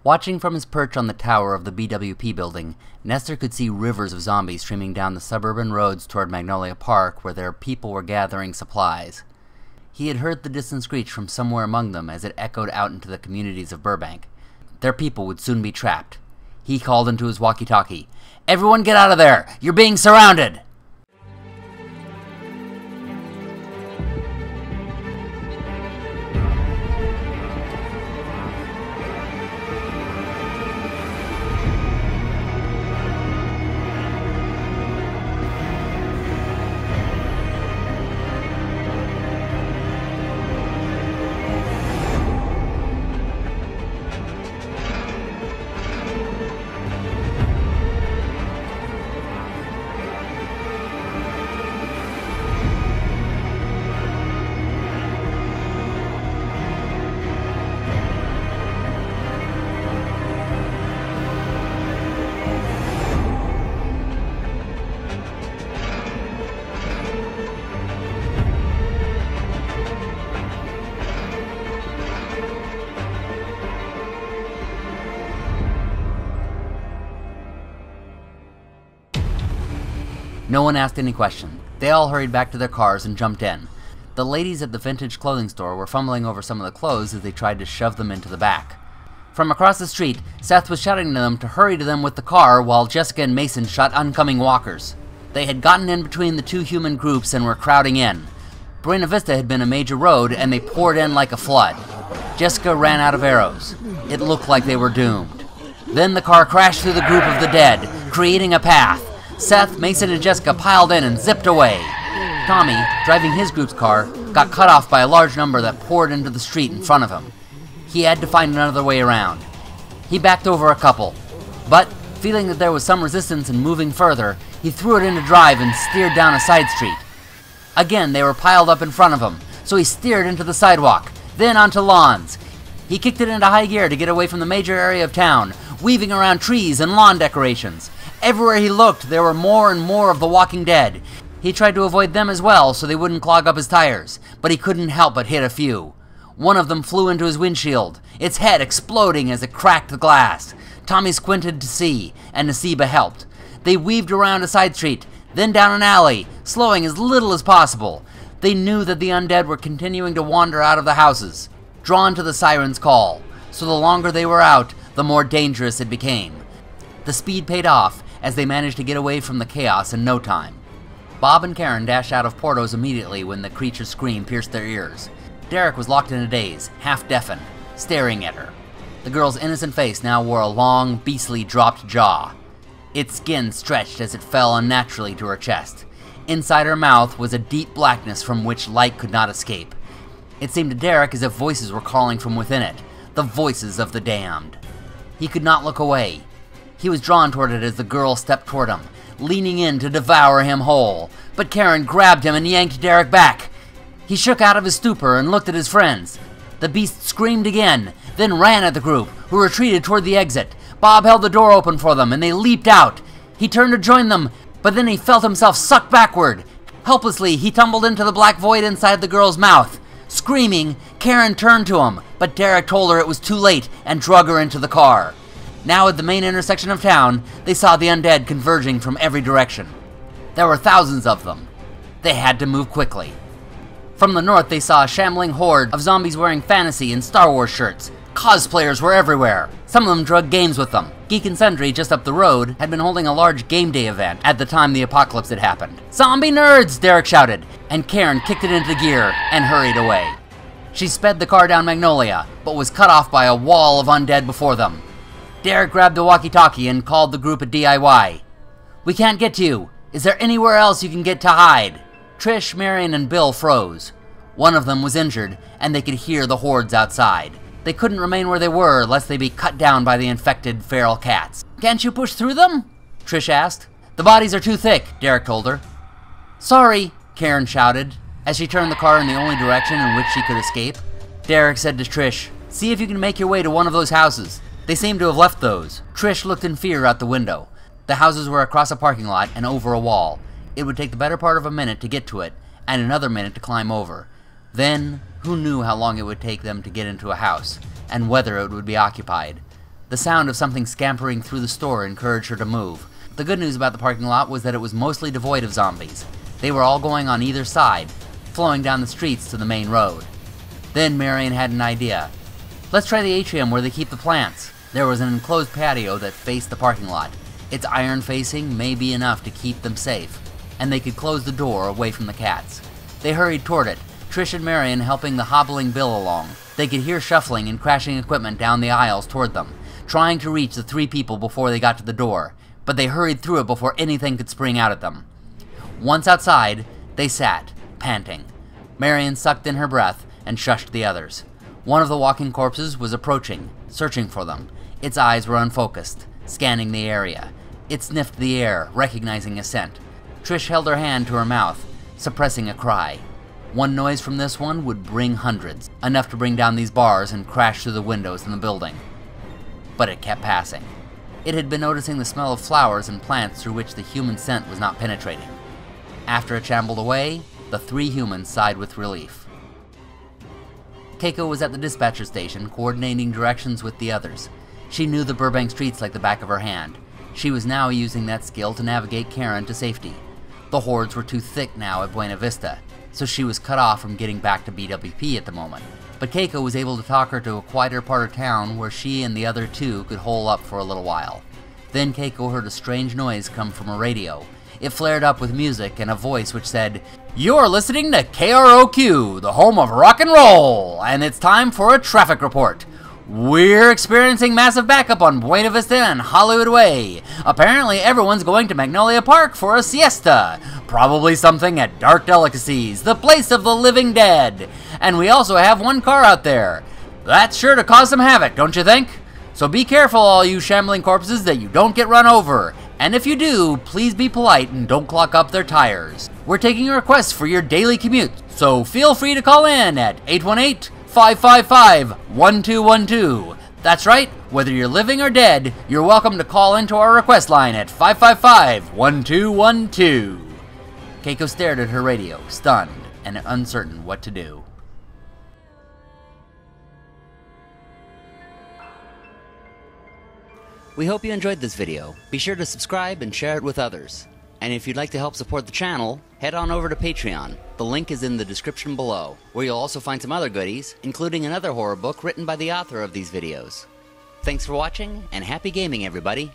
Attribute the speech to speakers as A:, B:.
A: Watching from his perch on the tower of the BWP building, Nestor could see rivers of zombies streaming down the suburban roads toward Magnolia Park where their people were gathering supplies. He had heard the distant screech from somewhere among them as it echoed out into the communities of Burbank. Their people would soon be trapped. He called into his walkie-talkie, "Everyone get out of there! You're being surrounded!" No one asked any question. They all hurried back to their cars and jumped in. The ladies at the vintage clothing store were fumbling over some of the clothes as they tried to shove them into the back. From across the street, Seth was shouting to them to hurry to them with the car while Jessica and Mason shot oncoming walkers. They had gotten in between the two human groups and were crowding in. Buena Vista had been a major road and they poured in like a flood. Jessica ran out of arrows. It looked like they were doomed. Then the car crashed through the group of the dead, creating a path. Seth, Mason, and Jessica piled in and zipped away. Tommy, driving his group's car, got cut off by a large number that poured into the street in front of him. He had to find another way around. He backed over a couple, but feeling that there was some resistance in moving further, he threw it into drive and steered down a side street. Again, they were piled up in front of him, so he steered into the sidewalk, then onto lawns. He kicked it into high gear to get away from the major area of town, weaving around trees and lawn decorations. Everywhere he looked, there were more and more of the walking dead. He tried to avoid them as well so they wouldn't clog up his tires, but he couldn't help but hit a few. One of them flew into his windshield, its head exploding as it cracked the glass. Tommy squinted to see, and Nasiba helped. They weaved around a side street, then down an alley, slowing as little as possible. They knew that the undead were continuing to wander out of the houses, drawn to the siren's call, so the longer they were out, the more dangerous it became. The speed paid off, as they managed to get away from the chaos in no time. Bob and Karen dashed out of Porto's immediately when the creature's scream pierced their ears. Derek was locked in a daze, half-deafened, staring at her. The girl's innocent face now wore a long, beastly dropped jaw. Its skin stretched as it fell unnaturally to her chest. Inside her mouth was a deep blackness from which light could not escape. It seemed to Derek as if voices were calling from within it, the voices of the damned. He could not look away. He was drawn toward it as the girl stepped toward him, leaning in to devour him whole. But Karen grabbed him and yanked Derek back. He shook out of his stupor and looked at his friends. The beast screamed again, then ran at the group, who retreated toward the exit. Bob held the door open for them, and they leaped out. He turned to join them, but then he felt himself sucked backward. Helplessly, he tumbled into the black void inside the girl's mouth. Screaming, Karen turned to him, but Derek told her it was too late and drug her into the car. Now at the main intersection of town, they saw the undead converging from every direction. There were thousands of them. They had to move quickly. From the north, they saw a shambling horde of zombies wearing fantasy and Star Wars shirts. Cosplayers were everywhere. Some of them drug games with them. Geek and Sundry, just up the road, had been holding a large game day event at the time the apocalypse had happened. "Zombie nerds!" Derek shouted, and Karen kicked it into gear and hurried away. She sped the car down Magnolia, but was cut off by a wall of undead before them. Derek grabbed the walkie-talkie and called the group at DIY. "We can't get to you. Is there anywhere else you can get to hide?" Trish, Marion, and Bill froze. One of them was injured, and they could hear the hordes outside. They couldn't remain where they were, lest they be cut down by the infected feral cats. "Can't you push through them?" Trish asked. "The bodies are too thick," Derek told her. "Sorry," Karen shouted, as she turned the car in the only direction in which she could escape. Derek said to Trish, "See if you can make your way to one of those houses. They seem to have left those." Trish looked in fear out the window. The houses were across a parking lot and over a wall. It would take the better part of a minute to get to it, and another minute to climb over. Then, who knew how long it would take them to get into a house, and whether it would be occupied. The sound of something scampering through the store encouraged her to move. The good news about the parking lot was that it was mostly devoid of zombies. They were all going on either side, flowing down the streets to the main road. Then Marion had an idea. Let's try the atrium where they keep the plants. There was an enclosed patio that faced the parking lot. Its iron facing may be enough to keep them safe, and they could close the door away from the cats. They hurried toward it, Trish and Marion helping the hobbling Bill along. They could hear shuffling and crashing equipment down the aisles toward them, trying to reach the 3 people before they got to the door, but they hurried through it before anything could spring out at them. Once outside, they sat, panting. Marion sucked in her breath and shushed the others. One of the walking corpses was approaching, searching for them. Its eyes were unfocused, scanning the area. It sniffed the air, recognizing a scent. Trish held her hand to her mouth, suppressing a cry. One noise from this one would bring hundreds, enough to bring down these bars and crash through the windows in the building. But it kept passing. It had been noticing the smell of flowers and plants through which the human scent was not penetrating. After it shambled away, the 3 humans sighed with relief. Keiko was at the dispatcher station, coordinating directions with the others. She knew the Burbank streets like the back of her hand. She was now using that skill to navigate Karen to safety. The hordes were too thick now at Buena Vista, so she was cut off from getting back to BWP at the moment. But Keiko was able to talk her to a quieter part of town where she and the other 2 could hole up for a little while. Then Keiko heard a strange noise come from a radio. It flared up with music and a voice which said, "You're listening to KROQ, the home of rock and roll, and it's time for a traffic report. We're experiencing massive backup on Buena Vista and Hollywood Way. Apparently everyone's going to Magnolia Park for a siesta. Probably something at Dark Delicacies, the place of the living dead. And we also have 1 car out there. That's sure to cause some havoc, don't you think? So be careful, all you shambling corpses, that you don't get run over. And if you do, please be polite and don't clog up their tires. We're taking requests for your daily commute, so feel free to call in at 818-555-1212. That's right, whether you're living or dead, you're welcome to call into our request line at 555-1212. Keiko stared at her radio, stunned and uncertain what to do. We hope you enjoyed this video. Be sure to subscribe and share it with others. And if you'd like to help support the channel, head on over to Patreon. The link is in the description below, where you'll also find some other goodies, including another horror book written by the author of these videos. Thanks for watching, and happy gaming, everybody!